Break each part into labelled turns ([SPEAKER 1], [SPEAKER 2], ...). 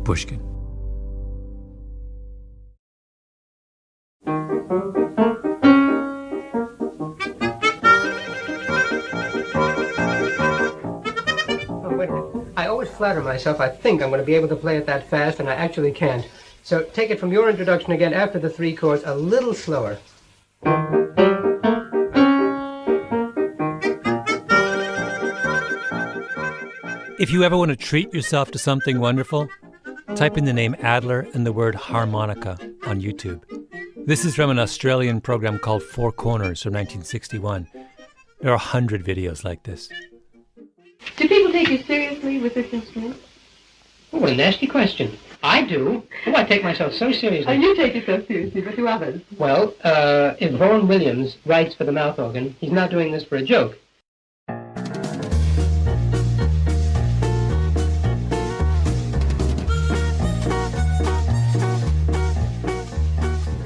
[SPEAKER 1] Pushkin.
[SPEAKER 2] I always flatter myself I think I'm going to be able to play it that fast, and I actually can't. So take it from your introduction again after the three chords, a little slower.
[SPEAKER 1] If you ever want to treat yourself to something wonderful, type in the name Adler and the word harmonica on YouTube. This is from an Australian program called Four Corners from 1961. There are 100 videos like this.
[SPEAKER 3] Do people take you seriously with this instrument?
[SPEAKER 2] Oh, what a nasty question. I do. Oh, I take myself so seriously.
[SPEAKER 3] Oh, you take it so seriously, but do others?
[SPEAKER 2] Well, if Vaughan Williams writes for the mouth organ, he's not doing this for a joke.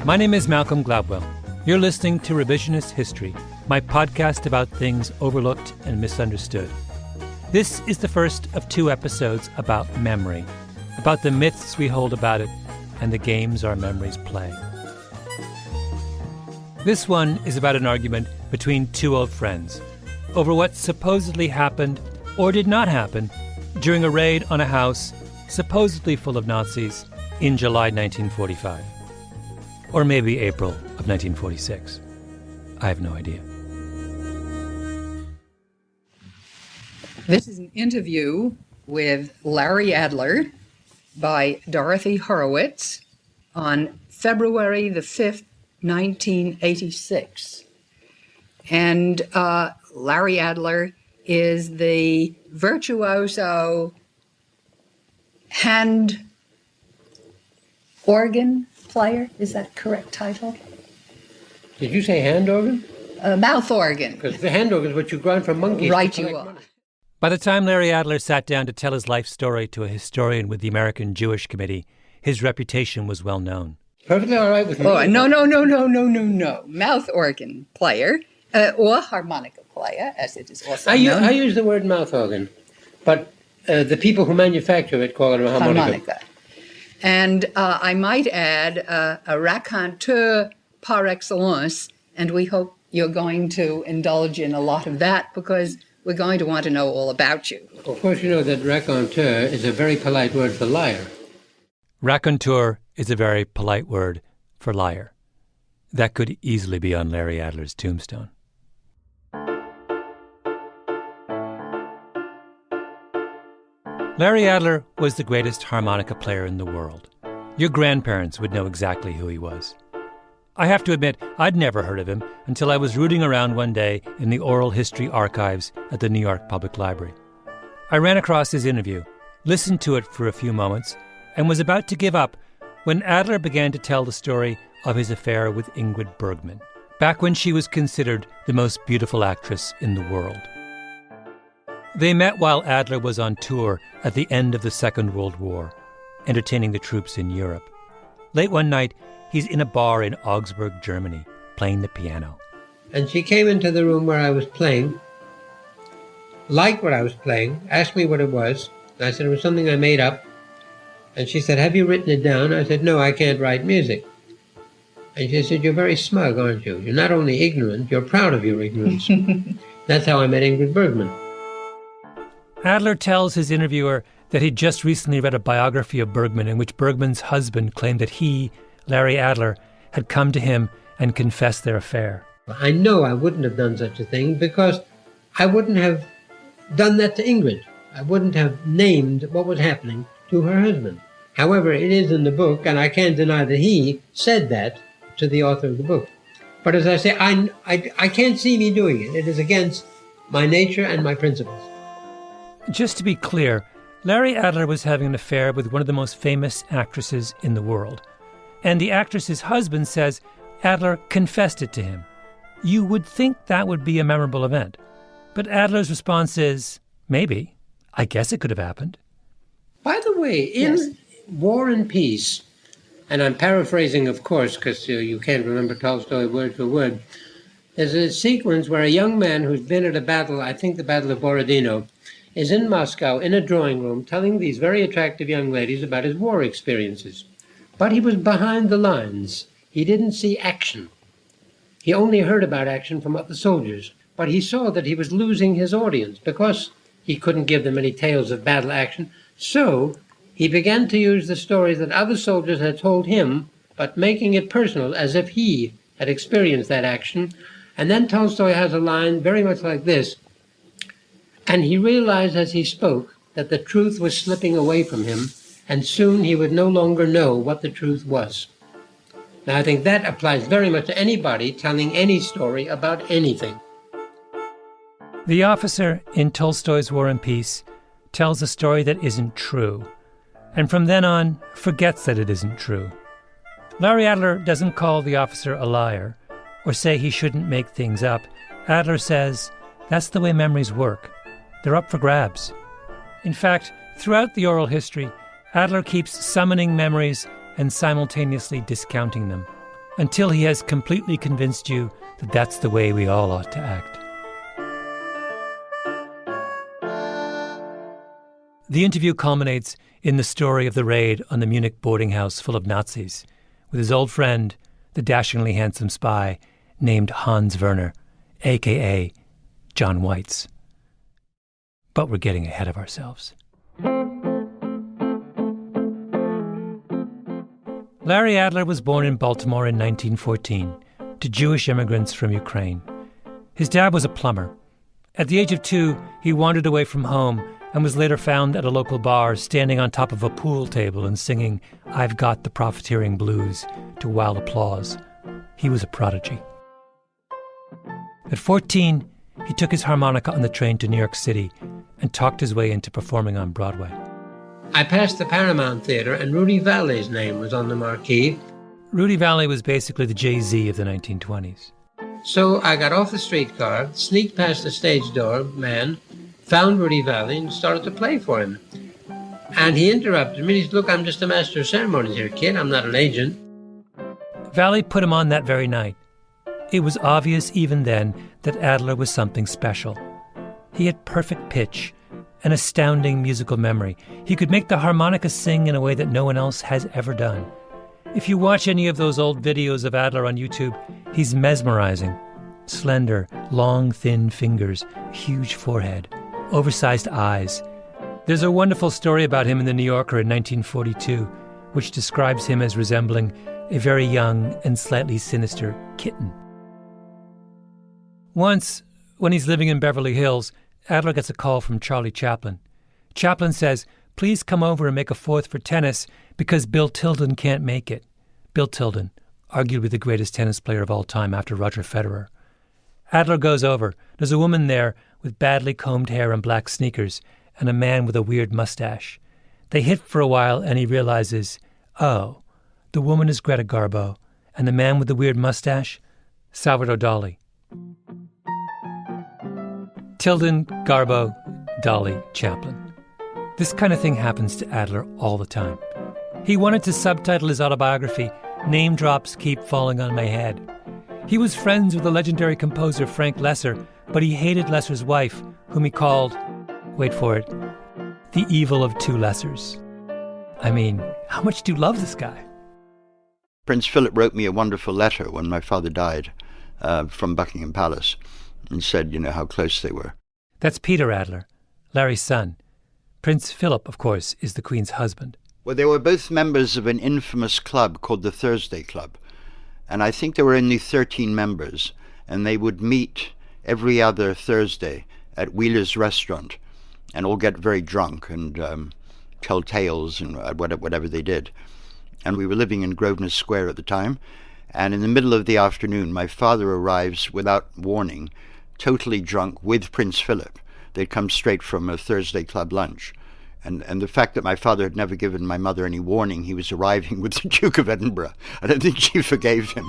[SPEAKER 1] My name is Malcolm Gladwell. You're listening to Revisionist History, my podcast about things overlooked and misunderstood. This is the first of 2 episodes about memory, about the myths we hold about it and the games our memories play. This one is about an argument between 2 old friends over what supposedly happened or did not happen during a raid on a house supposedly full of Nazis in July 1945. Or maybe April of 1946. I have no idea.
[SPEAKER 4] This is an interview with Larry Adler by Dorothy Horowitz on February the 5th, 1986. And Larry Adler is the virtuoso hand organ player. Is that correct title?
[SPEAKER 2] Did you say hand organ?
[SPEAKER 4] Mouth organ.
[SPEAKER 2] Because the hand organ is what you grind from monkeys.
[SPEAKER 4] Right you are.
[SPEAKER 2] Money.
[SPEAKER 1] By the time Larry Adler sat down to tell his life story to a historian with the American Jewish Committee, his reputation was well known.
[SPEAKER 2] Perfectly all right with me.
[SPEAKER 4] Oh, no. Mouth organ player, or harmonica player, as it is also known.
[SPEAKER 2] I use the word mouth organ, but the people who manufacture it call it a harmonica.
[SPEAKER 4] And I might add a raconteur par excellence, and we hope you're going to indulge in a lot of that because we're going to want to know all about you.
[SPEAKER 2] Of course, you know that raconteur is a very polite word for liar.
[SPEAKER 1] Raconteur is a very polite word for liar. That could easily be on Larry Adler's tombstone. Larry Adler was the greatest harmonica player in the world. Your grandparents would know exactly who he was. I have to admit, I'd never heard of him until I was rooting around one day in the oral history archives at the New York Public Library. I ran across his interview, listened to it for a few moments, and was about to give up when Adler began to tell the story of his affair with Ingrid Bergman, back when she was considered the most beautiful actress in the world. They met while Adler was on tour at the end of the Second World War, entertaining the troops in Europe. Late one night, he's in a bar in Augsburg, Germany, playing the piano.
[SPEAKER 2] And she came into the room where I was playing, liked what I was playing, asked me what it was. I said it was something I made up. And she said, "Have you written it down?" I said, "No, I can't write music." And she said, "You're very smug, aren't you? You're not only ignorant, you're proud of your ignorance." That's how I met Ingrid Bergman.
[SPEAKER 1] Adler tells his interviewer that he'd just recently read a biography of Bergman in which Bergman's husband claimed that he, Larry Adler, had come to him and confessed their affair.
[SPEAKER 2] I know I wouldn't have done such a thing because I wouldn't have done that to Ingrid. I wouldn't have named what was happening to her husband. However, it is in the book, and I can't deny that he said that to the author of the book. But as I say, I can't see me doing it. It is against my nature and my principles.
[SPEAKER 1] Just to be clear, Larry Adler was having an affair with one of the most famous actresses in the world. And the actress's husband says Adler confessed it to him. You would think that would be a memorable event. But Adler's response is, maybe. I guess it could have happened.
[SPEAKER 2] By the way, in War and Peace, and I'm paraphrasing, of course, because you can't remember Tolstoy word for word, there's a sequence where a young man who's been at a battle, I think the Battle of Borodino, is in Moscow in a drawing room telling these very attractive young ladies about his war experiences. But he was behind the lines. He didn't see action. He only heard about action from other soldiers, but he saw that he was losing his audience because he couldn't give them any tales of battle action. So he began to use the stories that other soldiers had told him, but making it personal, as if he had experienced that action. And then Tolstoy has a line very much like this: "And he realized as he spoke that the truth was slipping away from him, and soon he would no longer know what the truth was." Now, I think that applies very much to anybody telling any story about anything.
[SPEAKER 1] The officer in Tolstoy's War and Peace tells a story that isn't true, and from then on forgets that it isn't true. Larry Adler doesn't call the officer a liar or say he shouldn't make things up. Adler says that's the way memories work. They're up for grabs. In fact, throughout the oral history, Adler keeps summoning memories and simultaneously discounting them until he has completely convinced you that that's the way we all ought to act. The interview culminates in the story of the raid on the Munich boarding house full of Nazis, with his old friend, the dashingly handsome spy named Hans Werner, a.k.a. John Weitz. But we're getting ahead of ourselves. Larry Adler was born in Baltimore in 1914 to Jewish immigrants from Ukraine. His dad was a plumber. At the age of 2, he wandered away from home and was later found at a local bar standing on top of a pool table and singing "I've Got the Profiteering Blues" to wild applause. He was a prodigy. At 14, he took his harmonica on the train to New York City and talked his way into performing on Broadway.
[SPEAKER 2] I passed the Paramount Theater, and Rudy Vallee's name was on the marquee.
[SPEAKER 1] Rudy Vallee was basically the Jay-Z of the 1920s.
[SPEAKER 2] So I got off the streetcar, sneaked past the stage door man, found Rudy Vallee, and started to play for him. And he interrupted me. He said, "Look, I'm just a master of ceremonies here, kid. I'm not an agent."
[SPEAKER 1] Vallee put him on that very night. It was obvious even then that Adler was something special. He had perfect pitch, an astounding musical memory. He could make the harmonica sing in a way that no one else has ever done. If you watch any of those old videos of Adler on YouTube, he's mesmerizing. Slender, long, thin fingers, huge forehead, oversized eyes. There's a wonderful story about him in The New Yorker in 1942, which describes him as resembling a very young and slightly sinister kitten. Once, when he's living in Beverly Hills, Adler gets a call from Charlie Chaplin. Chaplin says, "Please come over and make a fourth for tennis because Bill Tilden can't make it." Bill Tilden, arguably the greatest tennis player of all time after Roger Federer. Adler goes over. There's a woman there with badly combed hair and black sneakers, and a man with a weird mustache. They hit for a while, and he realizes, oh, the woman is Greta Garbo, and the man with the weird mustache, Salvador Dali. Tilden, Garbo, Dali, Chaplin. This kind of thing happens to Adler all the time. He wanted to subtitle his autobiography, "Name Drops Keep Falling on My Head." He was friends with the legendary composer Frank Loesser, but he hated Loesser's wife, whom he called, wait for it, the evil of two Loessers. I mean, how much do you love this guy?
[SPEAKER 5] Prince Philip wrote me a wonderful letter when my father died from Buckingham Palace and said, how close they were.
[SPEAKER 1] That's Peter Adler, Larry's son. Prince Philip, of course, is the Queen's husband.
[SPEAKER 5] Well, they were both members of an infamous club called the Thursday Club. And I think there were only 13 members, and they would meet every other Thursday at Wheeler's restaurant and all get very drunk and tell tales and whatever they did. And we were living in Grosvenor Square at the time, and in the middle of the afternoon, my father arrives without warning, totally drunk with Prince Philip. They'd come straight from a Thursday Club lunch. And the fact that my father had never given my mother any warning, he was arriving with the Duke of Edinburgh. I don't think she forgave him.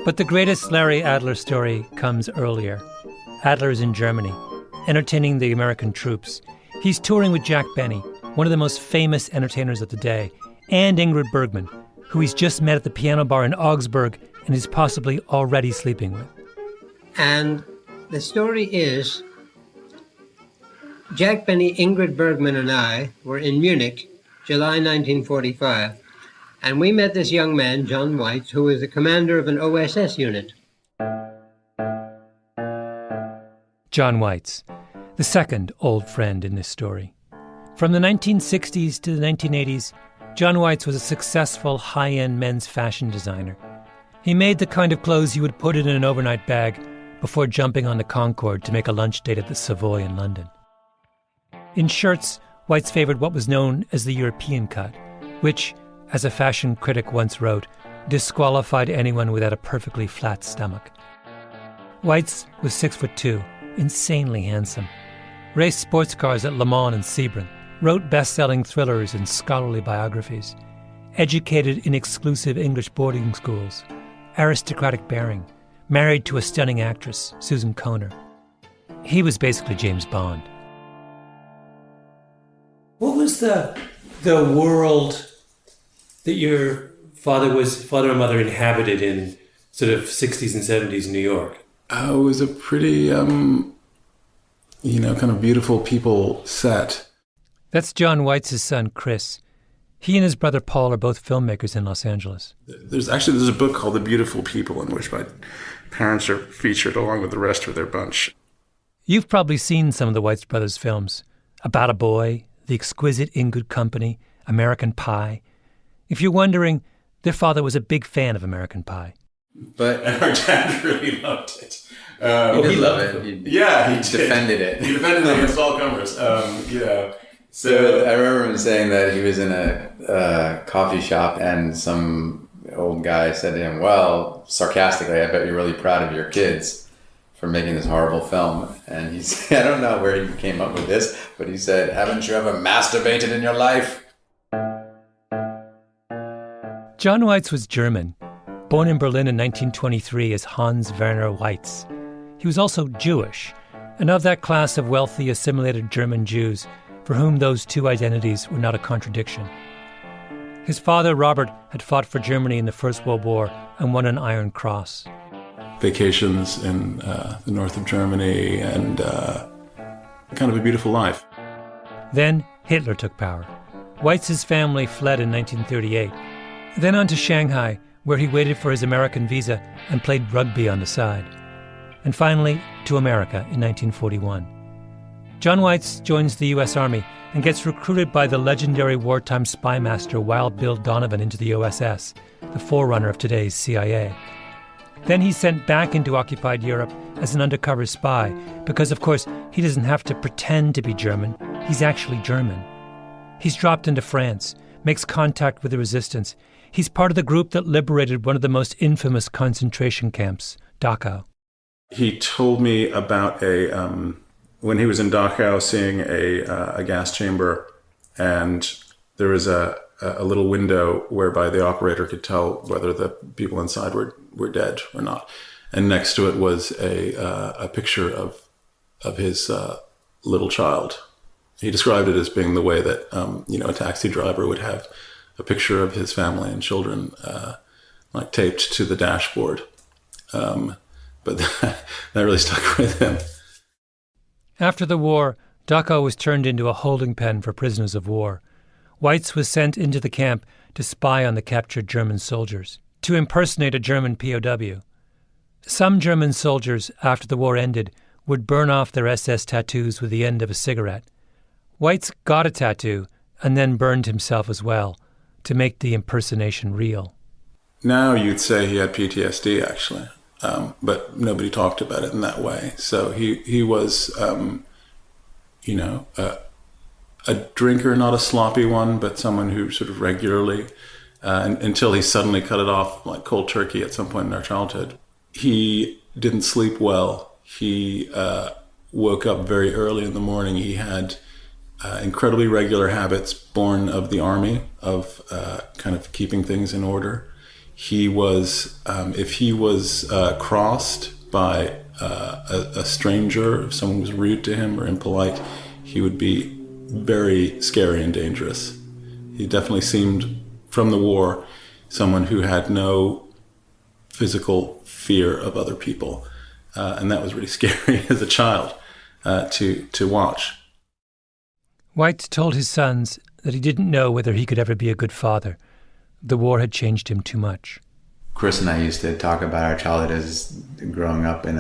[SPEAKER 1] But the greatest Larry Adler story comes earlier. Adler is in Germany, entertaining the American troops. He's touring with Jack Benny, one of the most famous entertainers of the day, and Ingrid Bergman, who he's just met at the piano bar in Augsburg and is possibly already sleeping with.
[SPEAKER 2] And The story is, Jack Benny, Ingrid Bergman, and I were in Munich, July 1945, and we met this young man, John Weitz, who was the commander of an OSS unit.
[SPEAKER 1] John Weitz, the second old friend in this story. From the 1960s to the 1980s, John Weitz was a successful high-end men's fashion designer. He made the kind of clothes you would put in an overnight bag before jumping on the Concorde to make a lunch date at the Savoy in London. In shirts, Weitz favored what was known as the European cut, which, as a fashion critic once wrote, disqualified anyone without a perfectly flat stomach. Weitz was 6'2", insanely handsome, raced sports cars at Le Mans and Sebring, wrote best-selling thrillers and scholarly biographies, educated in exclusive English boarding schools, aristocratic bearing, married to a stunning actress, Susan Kohner. He was basically James Bond.
[SPEAKER 6] What was the world that your father and mother inhabited in sort of 60s and 70s New York?
[SPEAKER 7] It was a pretty, kind of beautiful people set.
[SPEAKER 1] That's John Weitz's son, Chris. He and his brother Paul are both filmmakers in Los Angeles.
[SPEAKER 7] There's a book called The Beautiful People in which my parents are featured along with the rest of their bunch.
[SPEAKER 1] You've probably seen some of the Weitz brothers' films. About a Boy, The Exquisite In Good Company, American Pie. If you're wondering, their father was a big fan of American Pie.
[SPEAKER 7] But our dad really loved it.
[SPEAKER 8] He loved it. He defended it.
[SPEAKER 7] He defended it against all comers.
[SPEAKER 8] So I remember him saying that he was in a coffee shop and some old guy said to him, well, sarcastically, I bet you're really proud of your kids for making this horrible film. And he said, I don't know where he came up with this, but he said, haven't you ever masturbated in your life?
[SPEAKER 1] John Weitz was German, born in Berlin in 1923 as Hans Werner Weitz. He was also Jewish, and of that class of wealthy, assimilated German Jews for whom those two identities were not a contradiction. His father, Robert, had fought for Germany in the First World War and won an Iron Cross.
[SPEAKER 7] Vacations in the north of Germany and kind of a beautiful life.
[SPEAKER 1] Then Hitler took power. Weitz's family fled in 1938. Then on to Shanghai, where he waited for his American visa and played rugby on the side. And finally, to America in 1941. John Weitz joins the U.S. Army and gets recruited by the legendary wartime spy master Wild Bill Donovan into the OSS, the forerunner of today's CIA. Then he's sent back into occupied Europe as an undercover spy because, of course, he doesn't have to pretend to be German. He's actually German. He's dropped into France, makes contact with the resistance. He's part of the group that liberated one of the most infamous concentration camps, Dachau.
[SPEAKER 7] He told me about when he was in Dachau, seeing a gas chamber, and there was a little window whereby the operator could tell whether the people inside were dead or not. And next to it was a picture of his little child. He described it as being the way that a taxi driver would have a picture of his family and children like taped to the dashboard. But that really stuck with him.
[SPEAKER 1] After the war, Dachau was turned into a holding pen for prisoners of war. Weitz was sent into the camp to spy on the captured German soldiers, to impersonate a German POW. Some German soldiers, after the war ended, would burn off their SS tattoos with the end of a cigarette. Weitz got a tattoo and then burned himself as well to make the impersonation real.
[SPEAKER 7] Now you'd say he had PTSD, actually. But nobody talked about it in that way. So he was, a drinker, not a sloppy one, but someone who sort of regularly, until he suddenly cut it off like cold turkey at some point in our childhood. He didn't sleep well. He woke up very early in the morning. He had incredibly regular habits born of the army, of kind of keeping things in order. He was, if he was crossed by a stranger, if someone was rude to him or impolite, he would be very scary and dangerous. He definitely seemed, from the war, someone who had no physical fear of other people. And that was really scary as a child to watch.
[SPEAKER 1] Weitz told his sons that he didn't know whether he could ever be a good father. The war had changed him too much.
[SPEAKER 8] Chris and I used to talk about our childhood as growing up in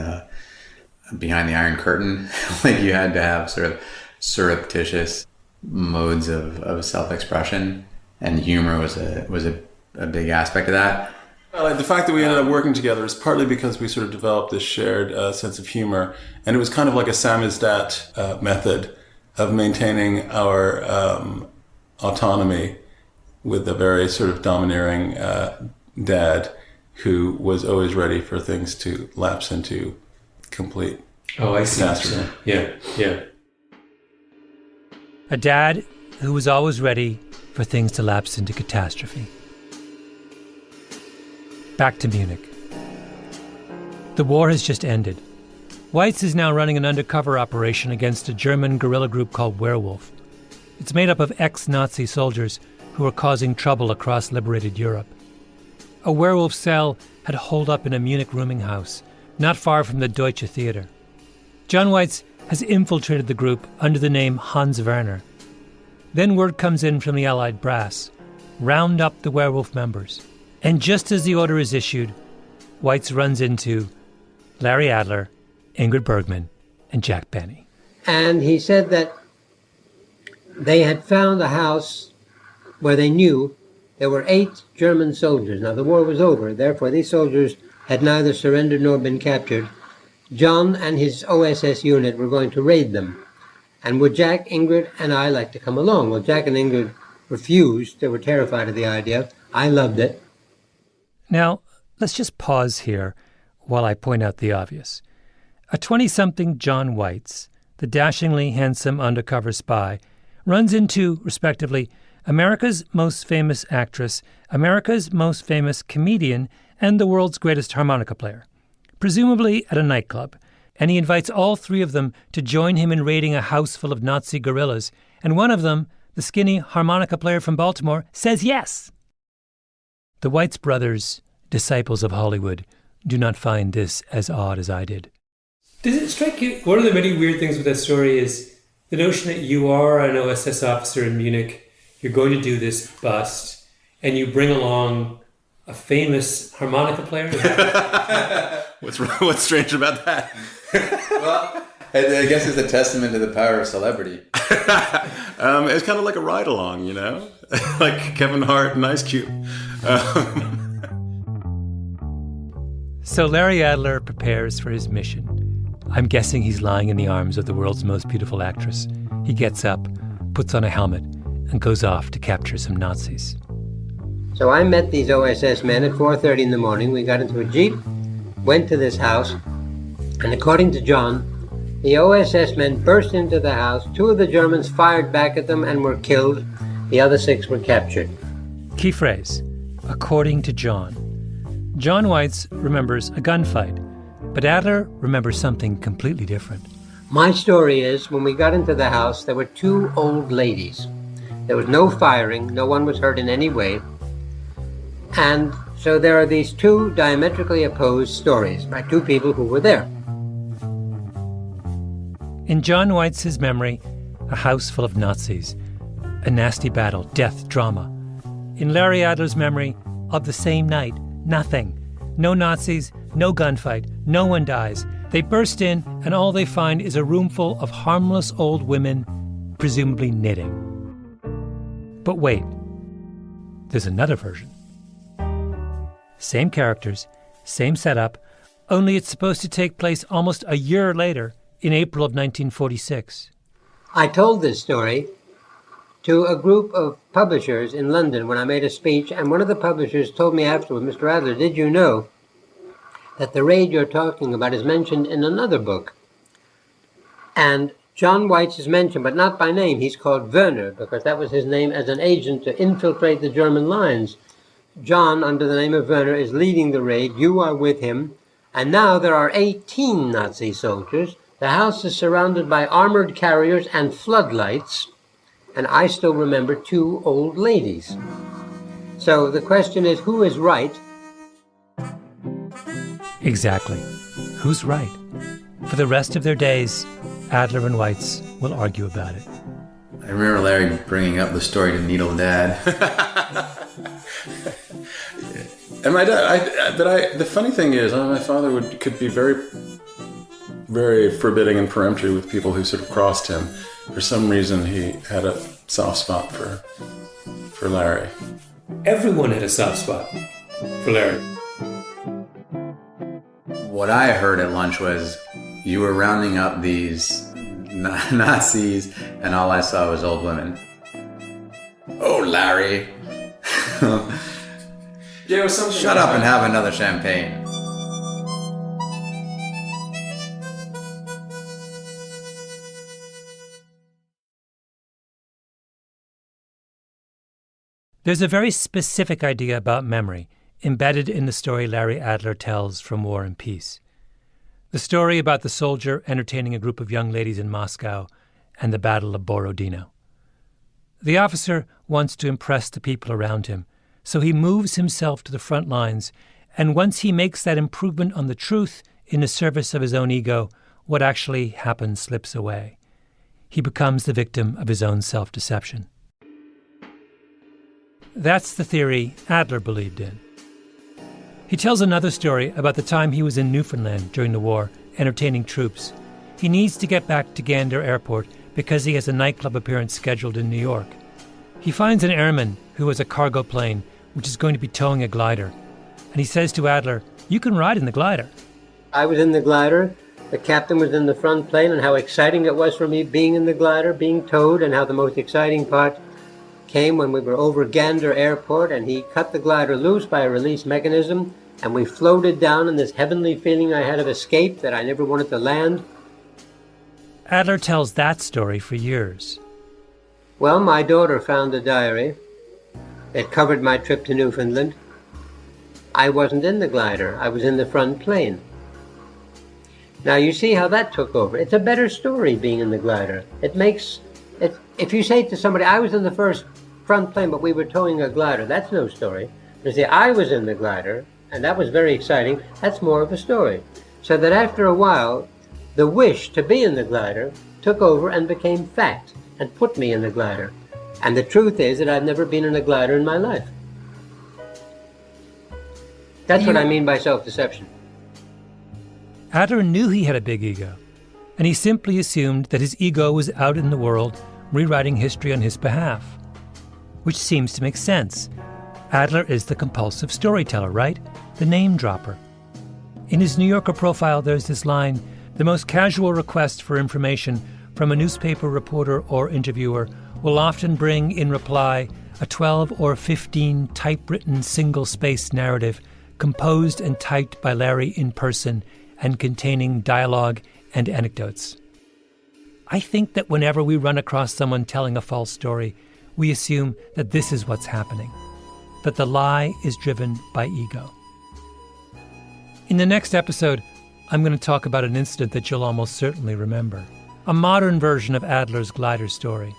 [SPEAKER 8] behind the Iron Curtain. Like you had to have sort of surreptitious modes of self-expression, and humor was a big aspect of that.
[SPEAKER 7] Well, the fact that we ended up working together is partly because we sort of developed this shared sense of humor, and it was kind of like a samizdat method of maintaining our autonomy with a very sort of domineering dad who was always ready for things to lapse into complete catastrophe.
[SPEAKER 6] Yeah.
[SPEAKER 1] A dad who was always ready for things to lapse into catastrophe. Back to Munich. The war has just ended. Weitz is now running an undercover operation against a German guerrilla group called Werewolf. It's made up of ex-Nazi soldiers who are causing trouble across liberated Europe. A werewolf cell had holed up in a Munich rooming house, not far from the Deutsche Theater. John Weitz has infiltrated the group under the name Hans Werner. Then word comes in from the Allied brass: round up the werewolf members. And just as the order is issued, Weitz runs into Larry Adler, Ingrid Bergman, and Jack Benny.
[SPEAKER 2] And he said that they had found a house where they knew there were 8 German soldiers. Now, the war was over. Therefore, these soldiers had neither surrendered nor been captured. John and his OSS unit were going to raid them. And would Jack, Ingrid, and I like to come along? Well, Jack and Ingrid refused. They were terrified of the idea. I loved it.
[SPEAKER 1] Now, let's just pause here while I point out the obvious. A 20-something John Weitz, the dashingly handsome undercover spy, runs into, respectively, America's most famous actress, America's most famous comedian, and the world's greatest harmonica player, presumably at a nightclub, and he invites all 3 of them to join him in raiding a house full of Nazi guerrillas, and one of them, the skinny harmonica player from Baltimore, says yes. The Weitz brothers, disciples of Hollywood, do not find this as odd as I did.
[SPEAKER 6] Does it strike you, one of the many weird things with that story is the notion that you are an OSS officer in Munich, you're going to do this bust, and you bring along a famous harmonica player?
[SPEAKER 7] What's strange about that?
[SPEAKER 8] Well, I guess it's a testament to the power of celebrity.
[SPEAKER 7] It's kind of like a ride-along, you know? Like Kevin Hart and Ice Cube.
[SPEAKER 1] So Larry Adler prepares for his mission. I'm guessing he's lying in the arms of the world's most beautiful actress. He gets up, puts on a helmet, and goes off to capture some Nazis.
[SPEAKER 2] So I met these OSS men at 4:30 in the morning. We got into a Jeep, went to this house, and according to John, the OSS men burst into the house. 2 of the Germans fired back at them and were killed. The other 6 were captured.
[SPEAKER 1] Key phrase, according to John. John Weitz remembers a gunfight, but Adler remembers something completely different.
[SPEAKER 2] My story is, when we got into the house, there were 2 old ladies. There was no firing. No one was hurt in any way. And so there are these 2 diametrically opposed stories by 2 people who were there.
[SPEAKER 1] In John Weitz's memory, a house full of Nazis, a nasty battle, death, drama. In Larry Adler's memory, of the same night, nothing. No Nazis, no gunfight, no one dies. They burst in, and all they find is a room full of harmless old women, presumably knitting. But wait, there's another version. Same characters, same setup, only it's supposed to take place almost a year later, in April of 1946.
[SPEAKER 2] I told this story to a group of publishers in London when I made a speech, and one of the publishers told me afterward, Mr. Adler, did you know that the raid you're talking about is mentioned in another book? And John Weitz is mentioned, but not by name. He's called Werner, because that was his name as an agent to infiltrate the German lines. John, under the name of Werner, is leading the raid. You are with him. And now there are 18 Nazi soldiers. The house is surrounded by armored carriers and floodlights. And I still remember 2 old ladies. So the question is, who is right?
[SPEAKER 1] Exactly. Who's right? For the rest of their days, Adler and Weitz will argue about it.
[SPEAKER 8] I remember Larry bringing up the story to Needle Dad.
[SPEAKER 7] And my dad, the funny thing is, my father could be very, very forbidding and peremptory with people who sort of crossed him. For some reason, he had a soft spot for Larry.
[SPEAKER 6] Everyone had a soft spot for Larry.
[SPEAKER 8] What I heard at lunch was you were rounding up these Nazis, and all I saw was old women. Oh, Larry.
[SPEAKER 7] Yeah, it was something.
[SPEAKER 8] Shut up and have another champagne.
[SPEAKER 1] There's a very specific idea about memory embedded in the story Larry Adler tells from War and Peace. The story about the soldier entertaining a group of young ladies in Moscow and the Battle of Borodino. The officer wants to impress the people around him, so he moves himself to the front lines, and once he makes that improvement on the truth in the service of his own ego, what actually happens slips away. He becomes the victim of his own self-deception. That's the theory Adler believed in. He tells another story about the time he was in Newfoundland during the war, entertaining troops. He needs to get back to Gander Airport because he has a nightclub appearance scheduled in New York. He finds an airman who has a cargo plane which is going to be towing a glider, and he says to Adler, "You can ride in the glider."
[SPEAKER 2] I was in the glider, the captain was in the front plane, and how exciting it was for me being in the glider, being towed, and how the most exciting part came when we were over Gander Airport and he cut the glider loose by a release mechanism and we floated down in this heavenly feeling I had of escape that I never wanted to land.
[SPEAKER 1] Adler tells that story for years.
[SPEAKER 2] Well, my daughter found a diary. It covered my trip to Newfoundland. I wasn't in the glider. I was in the front plane. Now you see how that took over. It's a better story being in the glider. It makes it. If you say to somebody, I was in the front plane, but we were towing a glider, that's no story. You say, I was in the glider, and that was very exciting, that's more of a story. So that after a while, the wish to be in the glider took over and became fact, and put me in the glider. And the truth is that I've never been in a glider in my life. That's what I mean by self-deception.
[SPEAKER 1] Adler knew he had a big ego, and he simply assumed that his ego was out in the world rewriting history on his behalf. Which seems to make sense. Adler is the compulsive storyteller, right? The name dropper. In his New Yorker profile, there's this line, "The most casual request for information from a newspaper reporter or interviewer will often bring in reply a 12 or 15 typewritten single-space narrative composed and typed by Larry in person and containing dialogue and anecdotes." I think that whenever we run across someone telling a false story, we assume that this is what's happening, that the lie is driven by ego. In the next episode, I'm going to talk about an incident that you'll almost certainly remember, a modern version of Adler's glider story.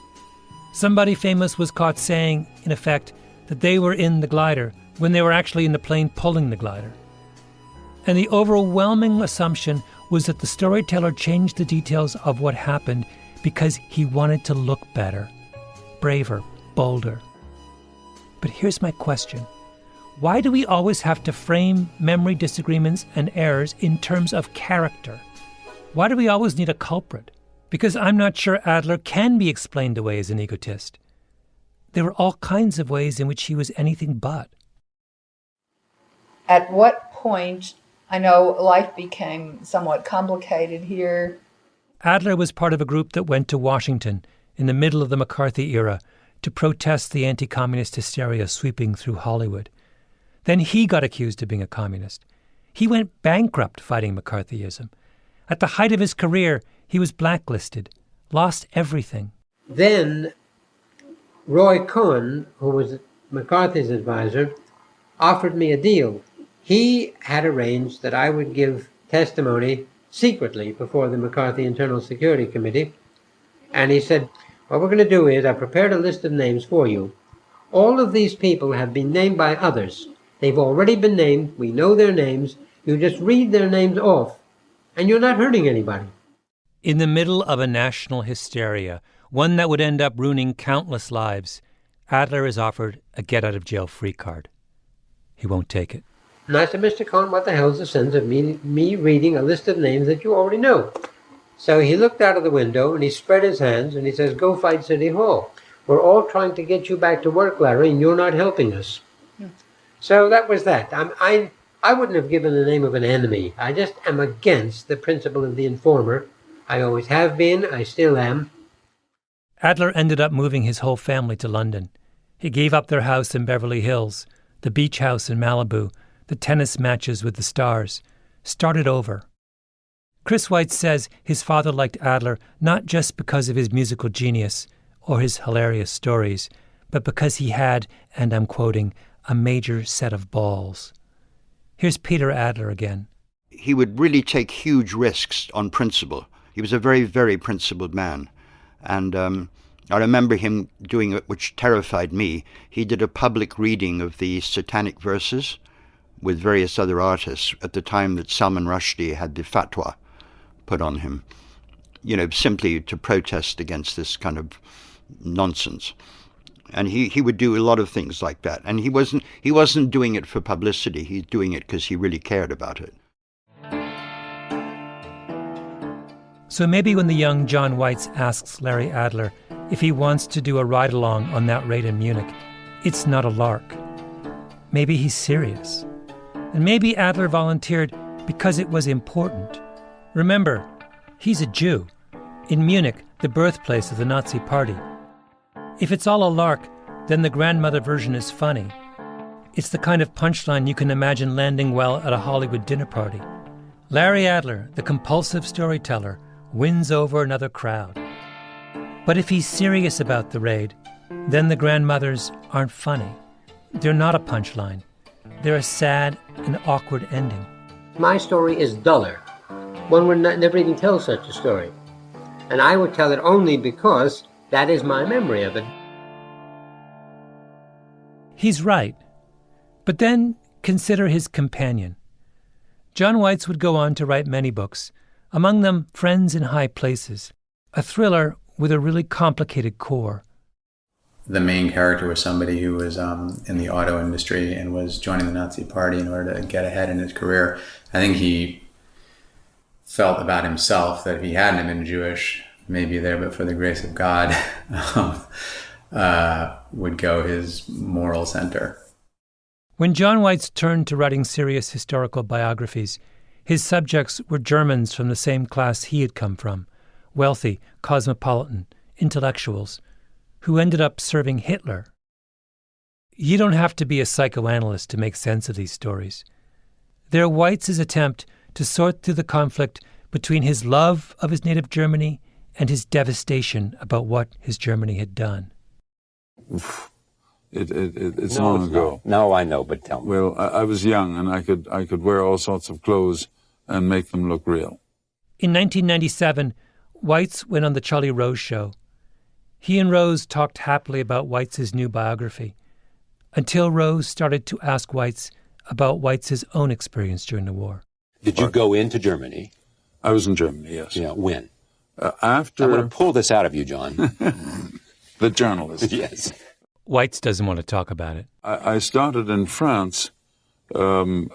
[SPEAKER 1] Somebody famous was caught saying, in effect, that they were in the glider when they were actually in the plane pulling the glider. And the overwhelming assumption was that the storyteller changed the details of what happened because he wanted to look better, braver, bolder. But here's my question. Why do we always have to frame memory disagreements and errors in terms of character? Why do we always need a culprit? Because I'm not sure Adler can be explained away as an egotist. There were all kinds of ways in which he was anything but.
[SPEAKER 4] At what point, I know life became somewhat complicated here.
[SPEAKER 1] Adler was part of a group that went to Washington in the middle of the McCarthy era to protest the anti-communist hysteria sweeping through Hollywood. Then he got accused of being a communist. He went bankrupt fighting McCarthyism. At the height of his career, he was blacklisted, lost everything.
[SPEAKER 2] Then Roy Cohn, who was McCarthy's advisor, offered me a deal. He had arranged that I would give testimony secretly before the McCarthy Internal Security Committee. And he said, what we're going to do is, I've prepared a list of names for you. All of these people have been named by others. They've already been named. We know their names. You just read their names off and you're not hurting anybody.
[SPEAKER 1] In the middle of a national hysteria, one that would end up ruining countless lives, Adler is offered a get-out-of-jail-free card. He won't take it.
[SPEAKER 2] And I said, Mr. Cohen, what the hell's the sense of me reading a list of names that you already know? So he looked out of the window and he spread his hands and he says, go fight City Hall. We're all trying to get you back to work, Larry, and you're not helping us. So that was that. I wouldn't have given the name of an enemy. I just am against the principle of the informer. I always have been. I still am.
[SPEAKER 1] Adler ended up moving his whole family to London. He gave up their house in Beverly Hills, the beach house in Malibu, the tennis matches with the stars, started over. Chris Weitz says his father liked Adler not just because of his musical genius or his hilarious stories, but because he had, and I'm quoting, a major set of balls. Here's Peter Adler again.
[SPEAKER 5] He would really take huge risks on principle. He was a very, very principled man. And I remember him doing it, which terrified me. He did a public reading of the Satanic Verses with various other artists at the time that Salman Rushdie had the fatwa put on him, simply to protest against this kind of nonsense. And he would do a lot of things like that. And he wasn't doing it for publicity. He's doing it because he really cared about it.
[SPEAKER 1] So maybe when the young John Weitz asks Larry Adler if he wants to do a ride-along on that raid in Munich, it's not a lark. Maybe he's serious. And maybe Adler volunteered because it was important. Remember, he's a Jew. In Munich, the birthplace of the Nazi Party. If it's all a lark, then the grandmother version is funny. It's the kind of punchline you can imagine landing well at a Hollywood dinner party. Larry Adler, the compulsive storyteller, wins over another crowd. But if he's serious about the raid, then the grandmothers aren't funny. They're not a punchline. They're a sad and awkward ending.
[SPEAKER 2] My story is duller. One would never even tell such a story. And I would tell it only because that is my memory of it.
[SPEAKER 1] He's right. But then consider his companion. John Weitz would go on to write many books, among them Friends in High Places, a thriller with a really complicated core.
[SPEAKER 8] The main character was somebody who was in the auto industry and was joining the Nazi Party in order to get ahead in his career. I think he felt about himself that if he hadn't been Jewish, maybe there, but for the grace of God, would go his moral center.
[SPEAKER 1] When John Weitz turned to writing serious historical biographies, his subjects were Germans from the same class he had come from, wealthy, cosmopolitan, intellectuals, who ended up serving Hitler. You don't have to be a psychoanalyst to make sense of these stories. They're Weitz's attempt to sort through the conflict between his love of his native Germany and his devastation about what his Germany had done.
[SPEAKER 9] It's long ago.
[SPEAKER 10] No, I know, but tell me.
[SPEAKER 9] Well, I was young, and I could wear all sorts of clothes and make them look real.
[SPEAKER 1] In 1997, Weitz went on the Charlie Rose Show. He and Rose talked happily about Weitz's new biography, until Rose started to ask Weitz about Weitz's own experience during the war.
[SPEAKER 10] Did you go into Germany?
[SPEAKER 9] I was in Germany, yes.
[SPEAKER 10] Yeah, when?
[SPEAKER 9] After...
[SPEAKER 10] I'm going to pull this out of you, John.
[SPEAKER 9] The journalist.
[SPEAKER 10] Yes.
[SPEAKER 1] Weitz doesn't want to talk about it.
[SPEAKER 9] I started in France during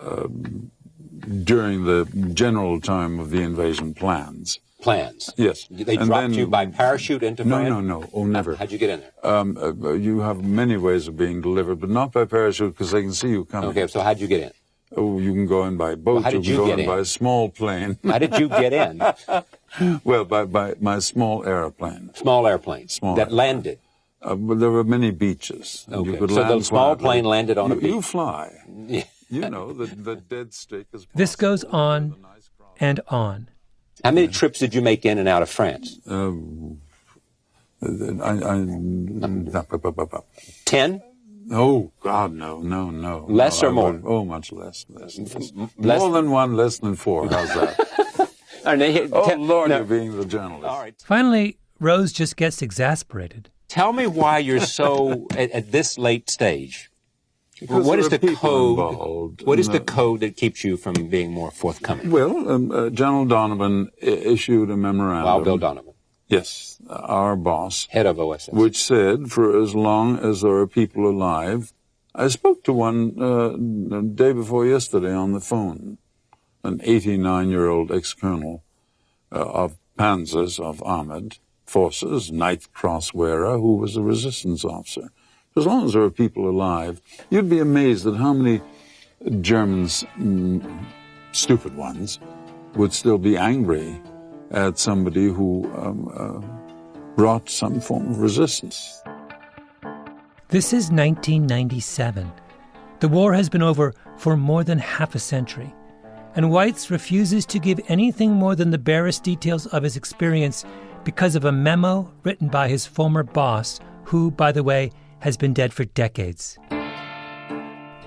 [SPEAKER 9] the general time of the invasion plans.
[SPEAKER 10] Plans?
[SPEAKER 9] Yes.
[SPEAKER 10] They dropped you by parachute into France?
[SPEAKER 9] No. Oh, never.
[SPEAKER 10] How'd you get in there?
[SPEAKER 9] You have many ways of being delivered, but not by parachute because they can see you coming.
[SPEAKER 10] Okay, so how'd you get in?
[SPEAKER 9] Oh, you can go in by boat.
[SPEAKER 10] Well, how did you
[SPEAKER 9] can go
[SPEAKER 10] get
[SPEAKER 9] in by a small plane.
[SPEAKER 10] How did you get in?
[SPEAKER 9] Well, by my small airplane.
[SPEAKER 10] Small airplane.
[SPEAKER 9] Small
[SPEAKER 10] that
[SPEAKER 9] airplane.
[SPEAKER 10] Landed.
[SPEAKER 9] Well, there were many beaches.
[SPEAKER 10] Okay.
[SPEAKER 9] You could
[SPEAKER 10] So
[SPEAKER 9] land
[SPEAKER 10] the small
[SPEAKER 9] quietly.
[SPEAKER 10] plane landed on a beach.
[SPEAKER 9] You fly.
[SPEAKER 10] Yeah.
[SPEAKER 9] You know, the dead stick is...
[SPEAKER 1] This goes on and on.
[SPEAKER 10] How many trips did you make in and out of France? 10?
[SPEAKER 9] Oh, God, no.
[SPEAKER 10] Less or more?
[SPEAKER 9] Much less. More than one, less than four. How's that? Lord, you're being the journalist.
[SPEAKER 10] All right.
[SPEAKER 1] Finally, Rose just gets exasperated.
[SPEAKER 10] Tell me why you're so, at this late stage,
[SPEAKER 9] Because
[SPEAKER 10] what is the
[SPEAKER 9] people
[SPEAKER 10] code?
[SPEAKER 9] Involved.
[SPEAKER 10] What is the code that keeps you from being more forthcoming?
[SPEAKER 9] Well, General Donovan issued a memorandum.
[SPEAKER 10] Wow, Bill Donovan.
[SPEAKER 9] Yes, our boss.
[SPEAKER 10] Head of OSS.
[SPEAKER 9] Which said, for as long as there are people alive, I spoke to one the day before yesterday on the phone, an 89-year-old ex-colonel of Panzers of Armored Forces, 9th Cross wearer, who was a resistance officer. As long as there are people alive, you'd be amazed at how many Germans, stupid ones, would still be angry at somebody who brought some form of resistance.
[SPEAKER 1] This is 1997. The war has been over for more than half a century, and Weitz refuses to give anything more than the barest details of his experience because of a memo written by his former boss, who, by the way, has been dead for decades.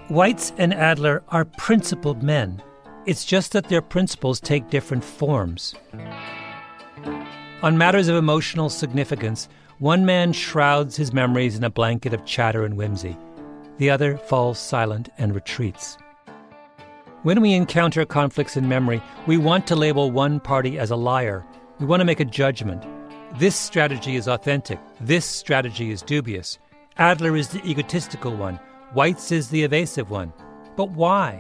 [SPEAKER 1] Weitz and Adler are principled men. It's just that their principles take different forms. On matters of emotional significance, one man shrouds his memories in a blanket of chatter and whimsy. The other falls silent and retreats. When we encounter conflicts in memory, we want to label one party as a liar. We want to make a judgment. This strategy is authentic. This strategy is dubious. Adler is the egotistical one. Weitz is the evasive one. But why?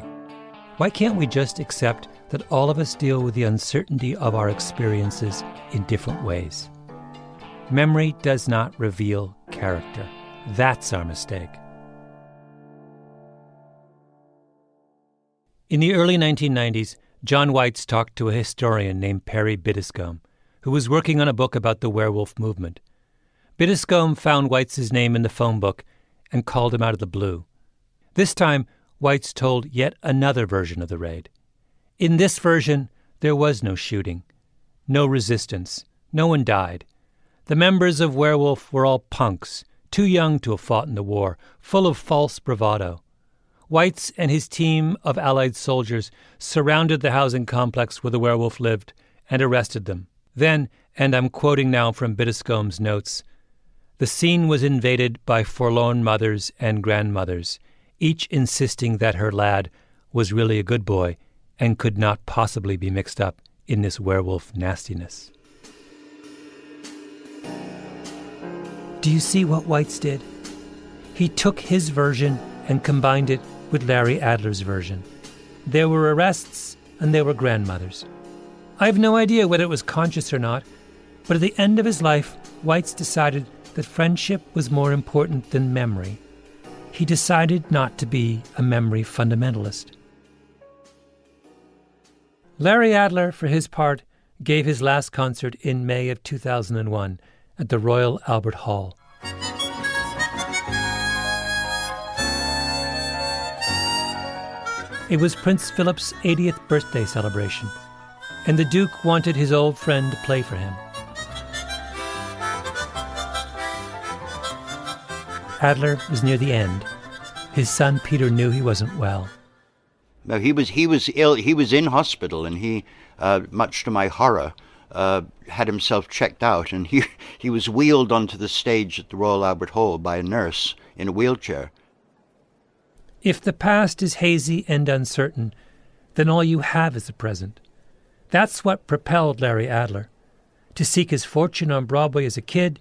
[SPEAKER 1] Why can't we just accept that all of us deal with the uncertainty of our experiences in different ways? Memory does not reveal character. That's our mistake. In the early 1990s, John Weitz talked to a historian named Perry Biddiscombe, who was working on a book about the werewolf movement. Biddiscombe found Weitz's name in the phone book and called him out of the blue. This time, Weitz told yet another version of the raid. In this version, there was no shooting, no resistance, no one died. The members of Werewolf were all punks, too young to have fought in the war, full of false bravado. Weitz and his team of Allied soldiers surrounded the housing complex where the werewolf lived and arrested them. Then, and I'm quoting now from Biddiscombe's notes, the scene was invaded by forlorn mothers and grandmothers, each insisting that her lad was really a good boy and could not possibly be mixed up in this werewolf nastiness. Do you see what Weitz did? He took his version and combined it with Larry Adler's version. There were arrests and there were grandmothers. I have no idea whether it was conscious or not, but at the end of his life, Weitz decided that friendship was more important than memory. He decided not to be a memory fundamentalist. Larry Adler, for his part, gave his last concert in May of 2001 at the Royal Albert Hall. It was Prince Philip's 80th birthday celebration, and the Duke wanted his old friend to play for him. Adler was near the end. His son Peter knew he wasn't well.
[SPEAKER 5] No, he was ill. He was in hospital, and he, much to my horror, had himself checked out, and he was wheeled onto the stage at the Royal Albert Hall by a nurse in a wheelchair.
[SPEAKER 1] If the past is hazy and uncertain, then all you have is the present. That's what propelled Larry Adler. To seek his fortune on Broadway as a kid,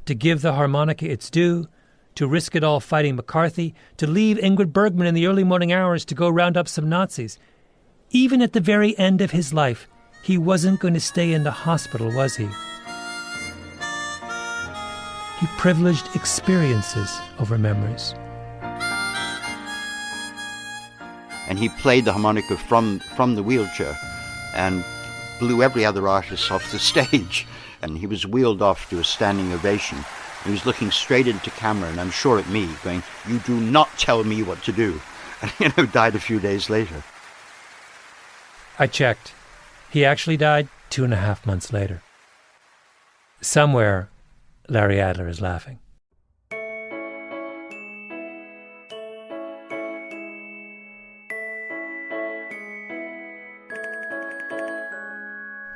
[SPEAKER 1] to give the harmonica its due, to risk it all fighting McCarthy, to leave Ingrid Bergman in the early morning hours to go round up some Nazis. Even at the very end of his life, he wasn't going to stay in the hospital, was he? He privileged experiences over memories.
[SPEAKER 5] And he played the harmonica from the wheelchair and blew every other artist off the stage. And he was wheeled off to a standing ovation. He was looking straight into camera, and I'm sure at me, going, "You do not tell me what to do." And died a few days later.
[SPEAKER 1] I checked. He actually died 2.5 months later. Somewhere, Larry Adler is laughing.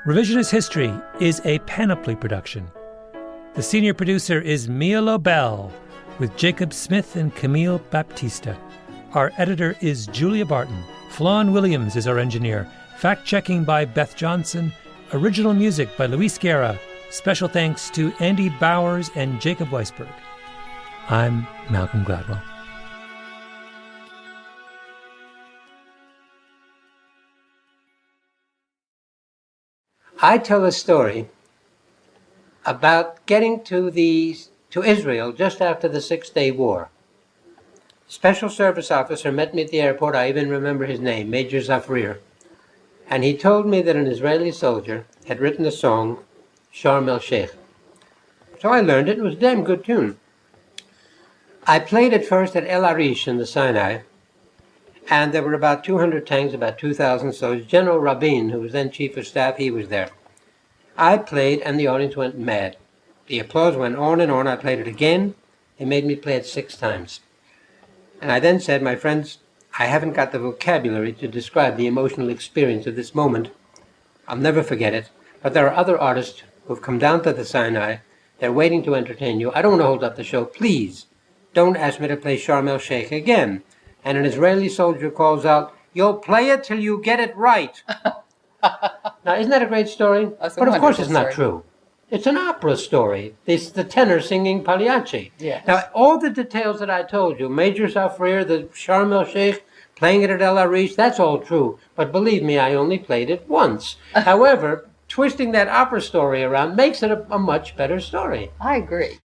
[SPEAKER 1] Revisionist History is a Panoply production. The senior producer is Mia Lobel, with Jacob Smith and Camille Baptista. Our editor is Julia Barton. Flawn Williams is our engineer. Fact-checking by Beth Johnson. Original music by Luis Guerra. Special thanks to Andy Bowers and Jacob Weisberg. I'm Malcolm Gladwell.
[SPEAKER 2] I tell a story about getting to Israel just after the Six-Day War. Special service officer met me at the airport. I even remember his name, Major Zafrir. And he told me that an Israeli soldier had written a song, Sharm el-Sheikh. So I learned it. It was a damn good tune. I played it first at El Arish in the Sinai, and there were about 200 tanks, about 2,000 soldiers. General Rabin, who was then chief of staff, he was there. I played, and the audience went mad. The applause went on and on. I played it again. They made me play it 6 times. And I then said, my friends, I haven't got the vocabulary to describe the emotional experience of this moment. I'll never forget it. But there are other artists who've come down to the Sinai. They're waiting to entertain you. I don't want to hold up the show. Please, don't ask me to play Sharm el-Sheikh again. And an Israeli soldier calls out, you'll play it till you get it right. Now, isn't that a great story? But of course it's not true. It's an opera story. It's the tenor singing Pagliacci. Yes. Now, all the details that I told you, Major Zafrir, the Sharm el-Sheikh, playing it at El Arish, that's all true. But believe me, I only played it once. However, twisting that opera story around makes it a much better story.
[SPEAKER 4] I agree.